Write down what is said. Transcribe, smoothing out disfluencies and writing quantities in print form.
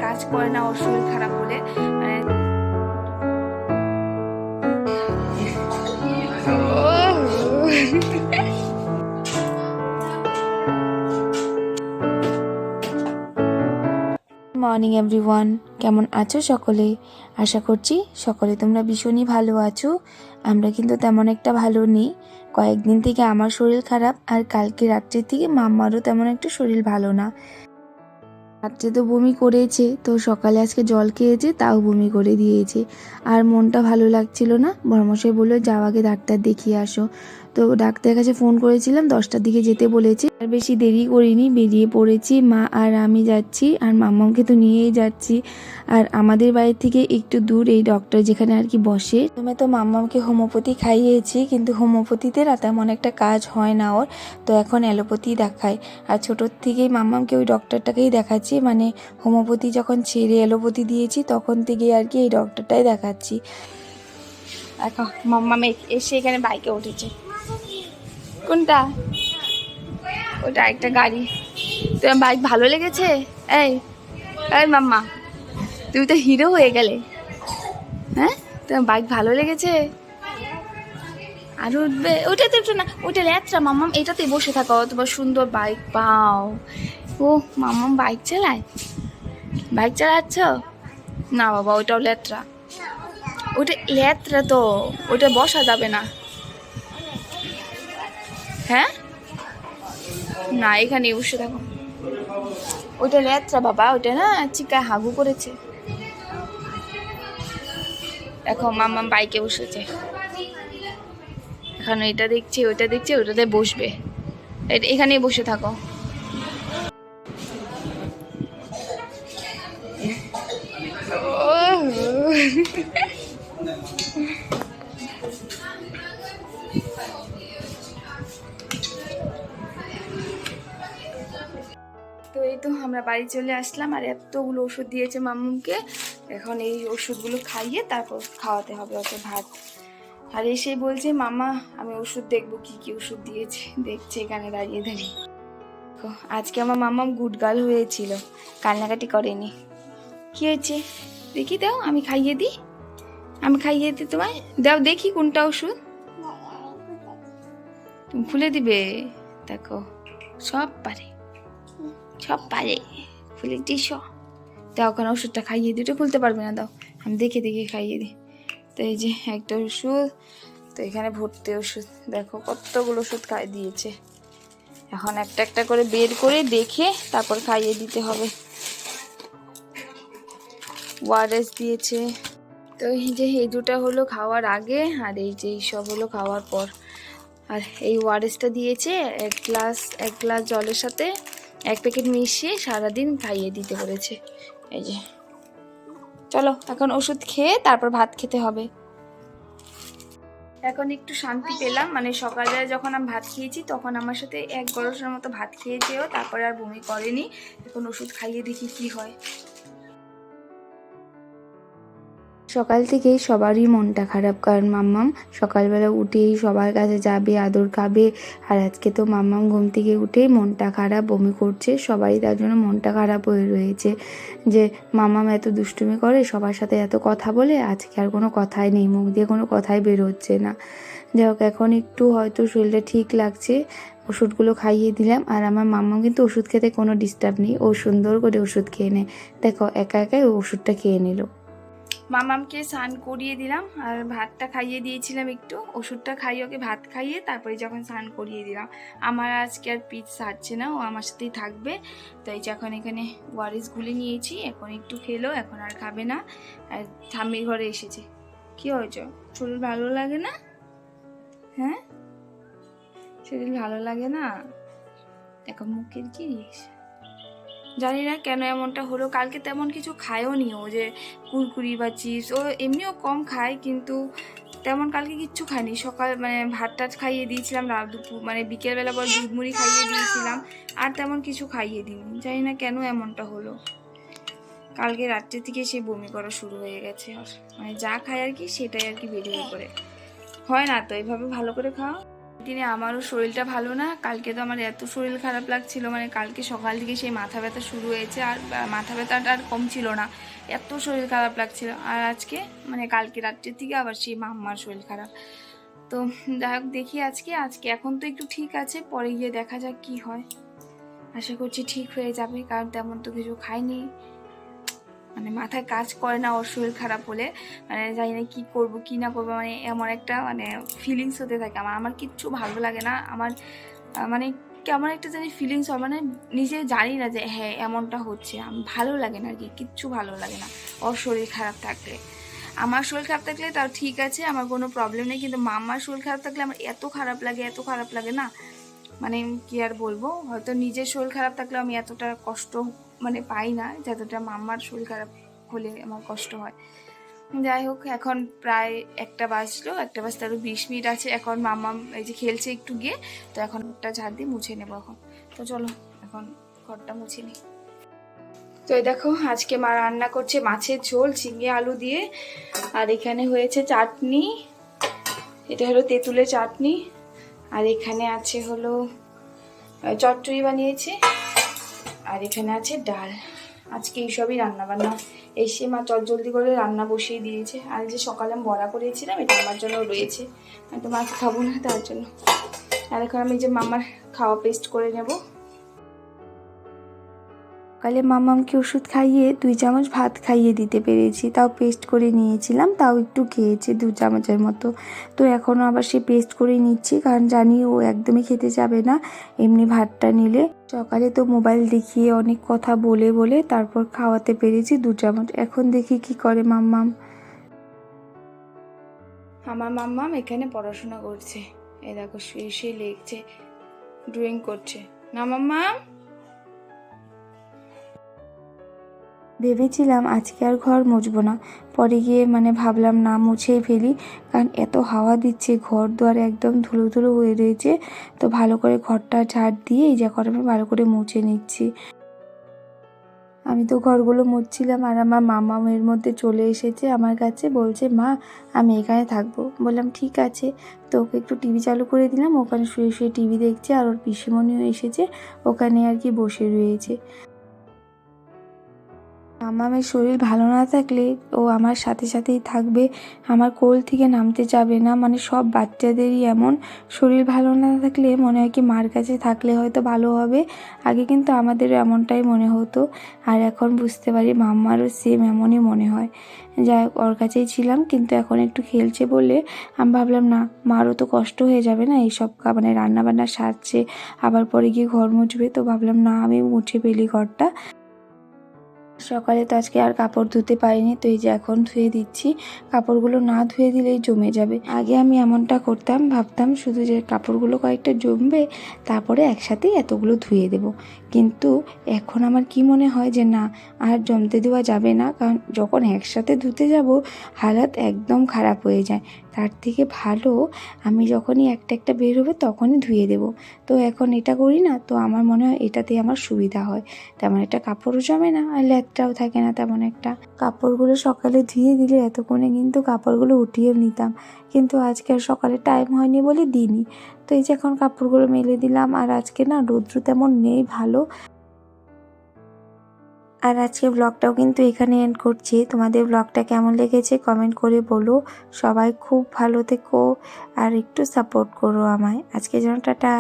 কাজ করে না ওর শরীর খারাপ হলে। মানে মর্নিং এভরিওয়ান, কেমন আছো সকলে? আশা করছি সকলে তোমরা ভীষণই ভালো আছো। আমরা কিন্তু তেমন একটা ভালো নেই। কয়েকদিন থেকে আমার শরীর খারাপ, আর কালকে রাত্রের থেকে মাম্মারও তেমন একটা শরীর ভালো না। রাত্রে তো বমি করেছে, তো সকালে আজকে জল খেয়েছে, তাও বমি করে দিয়েছে। আর মনটা ভালো লাগছিল না। বড়মশাই বললো যাও আগে ডাক্তার দেখিয়ে আসো। তো ডাক্তারের কাছে ফোন করেছিলাম, 10টার দিকে যেতে বলেছে। আর বেশি দেরি করিনি, বেরিয়ে পড়েছি। মা আর আমি যাচ্ছি, আর মাম্মামকে তো নিয়েই যাচ্ছি। আর আমাদের বাড়ি থেকে একটু দূর এই ডক্টর যেখানে আর কি বসে। প্রথমে তো মাম্মামকে হোমিওপ্যাথি খাইয়েছি, কিন্তু হোমিওপ্যাথিতে না তেমন একটা কাজ হয় না ওর। তো এখন অ্যালোপ্যাথি দেখায়। আর ছোটোর থেকেই মাম্মামকে ওই ডক্টরটাকেই দেখাচ্ছি, মানে হোমিওপ্যাথি যখন ছেড়ে অ্যালোপ্যাথি দিয়েছি তখন থেকেই আর কি এই ডক্টরটাই দেখাচ্ছি। এখন মাম্মা এসে এখানে বাইকে উঠেছে। কোনটা? ওটা একটা গাড়ি। তোমার বাইক ভালো লেগেছে? এই এই মাম্মা, তুমি তো হিরো হয়ে গেলে। হ্যাঁ, তোমার বাইক ভালো লেগেছে? আর উঠবে? ওটাতে উঠো না, ওটা লেত্রা মাম্মাম, এটাতে বসে থাকো, তোমার সুন্দর বাইক পাও। ও মাম্মাম বাইক চালায়? বাইক চালাচ্ছ? না বাবা, ওটাও লেত্রা। ওটা লেত্রা তো, ওটা বসা যাবে না। হ্যাঁ না, এখানে বসে থাকো। ওটা লেত্রা বাবা, ওটা না চিকায় হাগু করেছে। দেখো মাম্মাম বাইকে বসেছে। এখন এটা দেখছি, ওইটা দেখছি, ওটাতে বসবে। এখানেই বসে থাকো। তো এই তো আমরা বাড়ি চলে আসলাম, আর এতগুলো ওষুধ দিয়েছে মাম্মুকে। এখন এই ওষুধগুলো খাইয়ে তারপর খাওয়াতে হবে ওকে ভাত। আর এসেই বলছে মামা আমি ওষুধ দেখবো কি কি ওষুধ দিয়েছে, দেখছে এখানে দাঁড়িয়ে দাঁড়িয়ে। আজকে আমার মাম্মাম গুড গার্ল হয়েছিল, কান্নাকাটি করেনি। কি হয়েছে দেখি, দাও আমি খাইয়ে দিই। আমি খাইয়ে দিই তোমায়, দাও দেখি কোনটা ওষুধ। তুমি খুলে দিবে? দেখো সব পারে, সব পারে, খুলে দিস। দাও ওখানে ওষুধটা খাইয়ে দিই। ওটা খুলতে পারবে না, দাও আমি দেখে দেখে খাইয়ে দিই। তো এই যে একটা ওষুধ, তো এখানে ভর্তি ওষুধ, দেখো কতগুলো ওষুধ খাইয়ে দিয়েছে। এখন একটা একটা করে বের করে দেখে তারপর খাইয়ে দিতে হবে। ওআরএস দিয়েছে। তো এই যে এই দুটা হলো খাওয়ার আগে, আর এই যে সব হলো খাওয়ার পর। আর এই ওআরএসটা দিয়েছে এক গ্লাস জলের সাথে 1 প্যাকেট মিশিয়ে সারাদিন খাইয়ে দিতে বলেছে। এই যে চলো এখন ওষুধ খেয়ে তারপর ভাত খেতে হবে। এখন একটু শান্তি পেলাম, মানে সকালে যখন আমি ভাত খেয়েছি তখন আমার সাথে 1 গরসের মতো ভাত খেয়েছেও, তারপরে আর বমি করেনি। এখন ওষুধ খাইয়ে দেখি কি হয়। সকাল থেকেই সবারই মনটা খারাপ, কারণ মাম্মাম সকালবেলা উঠেই সবার কাছে যাবে, আদর খাবে। আর আজকে তো মাম্মাম ঘুম থেকে উঠেই মনটা খারাপ, বমি করছে। সবারই তার জন্য মনটা খারাপ হয়ে রয়েছে যে মাম্মাম এত দুষ্টুমি করে, সবার সাথে এত কথা বলে, আজকে আর কোনো কথাই নেই, মুখ দিয়ে কোনো কথাই বের হচ্ছে না। যাই হোক, এখন একটু হয়তো শরীরটা ঠিক লাগছে, ওষুধগুলো খাইয়ে দিলাম। আর আমার মাম্মাম কিন্তু ওষুধ খেতে কোনো ডিস্টার্ব নেই, ও সুন্দর করে ওষুধ খেয়ে নেয়। দেখো একা একাই ও ওষুধটা খেয়ে নিল। মামামকে স্নান করিয়ে দিলাম, আর ভাতটা খাইয়ে দিয়েছিলাম একটু, ওষুধটা খাইয়ে ওকে ভাত খাইয়ে তারপরে যখন স্নান করিয়ে দিলাম। আমার আজকে আর পিঠ সারছে না, ও আমার সাথেই থাকবে। তো এই যে এখন এখানে ওআরএস গুলে নিয়েছি, এখন একটু খেলো, এখন আর খাবে না। আর ঠাম্মির ঘরে এসেছে। কি হয়েছে, শরীর ভালো লাগে না? হ্যাঁ, শরীর ভালো লাগে না? দেখো মুখের কি রিয়েকশন। জানি না কেন এমনটা হলো, কালকে তেমন কিছু খায়ও নি ও, যে কুরকুরি বা চিপস, ও এমনিও কম খায়, কিন্তু তেমন কালকে কিচ্ছু খায়নি। সকাল মানে ভাত টাত খাইয়ে দিয়েছিলাম, দুপুর মানে বিকেলবেলা পর দুধ মুড়ি খাইয়ে দিয়েছিলাম, আর তেমন কিছু খাইয়ে দিইনি। জানি না কেন এমনটা হলো, কালকে রাত্রে থেকে সে বমি করা শুরু হয়ে গেছে। আর মানে যা খায় আর কি সেটাই আর কি বেরিয়ে পড়ে। হয় না তো এইভাবে ভালো করে খাওয়া। দিনে আমারও শরীরটা ভালো না। কালকে তো আমার এত শরীর খারাপ লাগছিল, মানে কালকে সকাল থেকে সেই মাথা ব্যথা শুরু হয়েছে, আর মাথা ব্যথাটা আর কম ছিল না, এত শরীর খারাপ লাগছিল। আর আজকে মানে কালকে রাত্রের থেকে আবার সেই মাম্মার শরীর খারাপ। তো যাই হোক দেখি আজকে এখন তো একটু ঠিক আছে, পরে গিয়ে দেখা যাক কি হয়। আশা করছি ঠিক হয়ে যাবে, কারণ তেমন তো কিছু খাইনি, মানে মাথায় কাজ করে না ওর শরীর খারাপ হলে, মানে জানি না কী করবো কী না করবো, মানে এমন একটা মানে ফিলিংস হতে থাকে আমার কিচ্ছু ভালো লাগে না। আমার মানে কেমন একটা জানি ফিলিংস হয়, মানে নিজে জানি না যে হ্যাঁ এমনটা হচ্ছে, ভালো লাগে না আর কি, কিচ্ছু ভালো লাগে না ওর শরীর খারাপ থাকলে। আমার শরীর খারাপ থাকলে তাও ঠিক আছে, আমার কোনো প্রবলেম নেই, কিন্তু মাম্মার শরীর খারাপ থাকলে আমার এত খারাপ লাগে না, মানে কি আর বলবো। হয়তো নিজের শরীর খারাপ থাকলেও আমি এতটা কষ্ট মানে পাই না যতটা মাম্মার শরীর খারাপ হলে আমার কষ্ট হয়। যাই হোক এখন প্রায় 1টা বাজলো, 1টা বাজতে আরও 20 মিনিট আছে। এখন মাম্মা এই যে খেলছে একটু গিয়ে, তো এখন একটা ঝাড় দিয়ে মুছে নেবো এখন। তো চলো এখন ঘরটা মুছে নিই। তো এই দেখো আজকে মা রান্না করছে মাছের ঝোল ঝিঙে আলু দিয়ে, আর এখানে হয়েছে চাটনি, এটা হলো তেঁতুলের চাটনি, আর এখানে আছে হলো চচ্চড়ি বানিয়েছে, আর এখানে আছে ডাল। আজকে এইসবই রান্নাবান্না, এসে মা জলদি করে রান্না বসিয়ে দিয়েছে। আর যে সকালে আমি বড়া করেছিলাম এটা আমার জন্য রয়েছে, আমি তো মাছ খাবো না তার জন্য। আর এখন আমি যে মামার খাওয়া পেস্ট করে নেব। সকালে মামামকে ওষুধ খাইয়ে 2 চামচ ভাত খাইয়ে দিতে পেরেছি, তাও পেস্ট করে নিয়েছিলাম, তাও একটু খেয়েছে 2 চামচের মতো। তো এখনও আবার সে পেস্ট করে নিচ্ছি, কারণ জানি ও একদমই খেতে যাবে না এমনি ভাতটা নিলে। সকালে তো মোবাইল দেখিয়ে অনেক কথা বলে বলে তারপর খাওয়াতে পেরেছি 2 চামচ। এখন দেখি কি করে মাম্মাম। আমার মাম্মাম এখানে পড়াশোনা করছে, এই দেখো শুয়ে শুয়ে লিখছে, ড্রয়িং করছে না মাম্মাম। ভেবেছিলাম আজকে আর ঘর মুছবো না, পরে গিয়ে মানে ভাবলাম না মুছেই ফেলি, কারণ এত হাওয়া দিচ্ছে, ঘর দুয়ার একদম ধুলো ধুলো হয়ে রয়েছে। তো ভালো করে ঘরটা ঝাড় দিয়ে এই যে করে আমি ভালো করে মুছে নিচ্ছি। আমি তো ঘরগুলো মুছছিলাম আর আমার মামা এর মধ্যে চলে এসেছে আমার কাছে, বলছে মা আমি এখানে থাকবো। বললাম ঠিক আছে। তো ওকে একটু টিভি চালু করে দিলাম, ওখানে শুয়ে শুয়ে টিভি দেখছে, আর ওর পিসিমণিও এসেছে ওখানে আর কি বসে রয়েছে। মামামের শরীর ভালো না থাকলে ও আমার সাথে সাথেই থাকবে, আমার কোল থেকে নামতে যাবে না। মানে সব বাচ্চাদেরই এমন, শরীর ভালো না থাকলে মনে হয় কি মার কাছে থাকলে হয়তো ভালো হবে। আগে কিন্তু আমাদেরও এমনটাই মনে হতো, আর এখন বুঝতে পারি মাম্মারও সেম এমনই মনে হয়। যাই হোক ওর কাছেই ছিলাম, কিন্তু এখন একটু খেলছে বলে আমি ভাবলাম না মারও তো কষ্ট হয়ে যাবে না এইসব মানে রান্নাবান্না সারছে, আবার পরে গিয়ে ঘর মুছবে, তো ভাবলাম না আমি মুছে ফেলি ঘরটা। সকালে তো আজকে আর কাপড় ধুতে পারিনি, তো এই যে এখন ধুয়ে দিচ্ছি। কাপড়গুলো না ধুয়ে দিলেই জমে যাবে। আগে আমি এমনটা করতাম, ভাবতাম শুধু যে কাপড়গুলো কয়েকটা জমবে তারপরে একসাথেই এতগুলো ধুয়ে দেব, কিন্তু এখন আমার কি মনে হয় যে না আর জমতে দেওয়া যাবে না, কারণ যখন একসাথে ধুতে যাব হালাত একদম খারাপ হয়ে যায়। তার থেকে ভালো আমি যখনই একটা একটা বের হবে তখনই ধুয়ে দেব। তো এখন এটা করি না, তো আমার মনে হয় এটাতেই আমার সুবিধা হয়, তেমন একটা কাপড়ও জমে না আর লেত্রাও থাকে না তেমন একটা। কাপড়গুলো সকালে ধুয়ে দিলে এতক্ষণে কিন্তু কাপড়গুলো উঠিয়ে নিতাম, কিন্তু আজকে আর সকালে টাইম হয়নি বলে দিইনি। তো এই যে এখন কাপড়গুলো মেলে দিলাম, আর আজকে না রৌদ্র তেমন নেই ভালো। আর আজকে ব্লগটাও কিন্তু এখানে এন্ড করছি। তোমাদের ব্লগটা কেমন লেগেছে কমেন্ট করে বলো। সবাই খুব ভালো থেকো আর একটু সাপোর্ট করো আমায়। আজকে যেন টাটা।